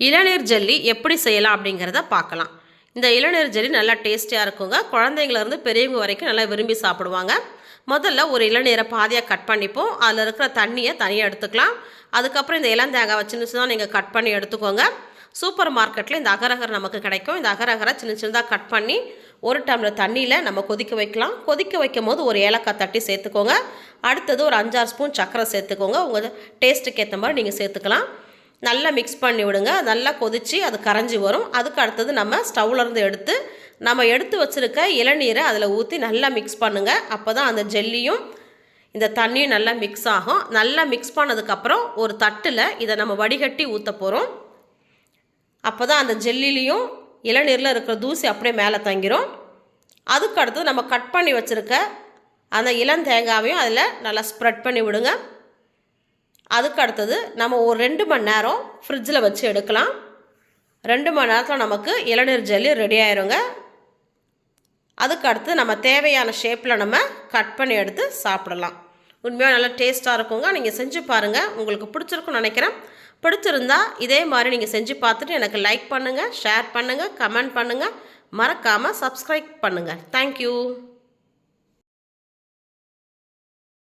இளநீர் ஜெல்லி எப்படி செய்யலாம் அப்படிங்கிறத பார்க்கலாம். இந்த இளநீர் ஜெல்லி நல்லா டேஸ்டியாக இருக்குங்க. குழந்தைங்கள்லேருந்து பெரியவங்க வரைக்கும் நல்லா விரும்பி சாப்பிடுவாங்க. முதல்ல ஒரு இளநீரை பாதியாக கட் பண்ணிப்போம். அதில் இருக்கிற தண்ணியை தனியாக எடுத்துக்கலாம். அதுக்கப்புறம் இந்த இளந்தேங்காவை சின்ன சின்னதாக நீங்கள் கட் பண்ணி எடுத்துக்கோங்க. சூப்பர் மார்க்கெட்டில் இந்த அகரகர் நமக்கு கிடைக்கும். இந்த அகரகரை சின்ன சின்னதாக கட் பண்ணி ஒரு டம்ளர் தண்ணியில் நம்ம கொதிக்க வைக்கலாம். கொதிக்க வைக்கும் போது ஒரு ஏலக்காய் தட்டி சேர்த்துக்கோங்க. அடுத்தது ஒரு 5-6 ஸ்பூன் சர்க்கரை சேர்த்துக்கோங்க. உங்கள் டேஸ்ட்டுக்கு ஏற்ற மாதிரி நீங்கள் சேர்த்துக்கலாம். நல்லா மிக்ஸ் பண்ணி விடுங்க. நல்லா கொதித்து அது கரைஞ்சி வரும். அதுக்கு அடுத்தது நம்ம ஸ்டவ்லேருந்து எடுத்து நம்ம எடுத்து வச்சுருக்க இளநீரை அதில் ஊற்றி நல்லா மிக்ஸ் பண்ணுங்கள். அப்போ தான் அந்த ஜெல்லியும் இந்த தண்ணியும் நல்லா மிக்ஸ் ஆகும். நல்லா மிக்ஸ் பண்ணதுக்கப்புறம் ஒரு தட்டில் இதை நம்ம வடிகட்டி ஊற்ற போகிறோம். அப்போ தான் அந்த ஜெல்லிலையும் இளநீரில் இருக்கிற தூசி அப்படியே மேலே தங்கிரும். அதுக்கு அடுத்தது நம்ம கட் பண்ணி வச்சுருக்க அந்த இளந்தேங்காவையும் அதில் நல்லா ஸ்ப்ரெட் பண்ணி விடுங்க. அதுக்கு அடுத்தது நம்ம ஒரு 2 மணி நேரம் ஃப்ரிட்ஜில் வச்சு எடுக்கலாம். 2 மணி நேரத்தில் நமக்கு இளநீர் ஜெல்லி ரெடி ஆயிருங்க. அதுக்கு அடுத்து நம்ம தேவையான ஷேப்பில் நம்ம கட் பண்ணி எடுத்து சாப்பிடலாம். உண்மையாக நல்லா டேஸ்ட்டாக இருக்குங்க. நீங்கள் செஞ்சு பாருங்கள். உங்களுக்கு பிடிச்சிருக்குன்னு நினைக்கிறேன். பிடிச்சிருந்தா இதே மாதிரி நீங்கள் செஞ்சு பார்த்துட்டு எனக்கு லைக் பண்ணுங்கள், ஷேர் பண்ணுங்கள், கமெண்ட் பண்ணுங்கள். மறக்காமல் சப்ஸ்கிரைப் பண்ணுங்கள். தேங்க்யூ.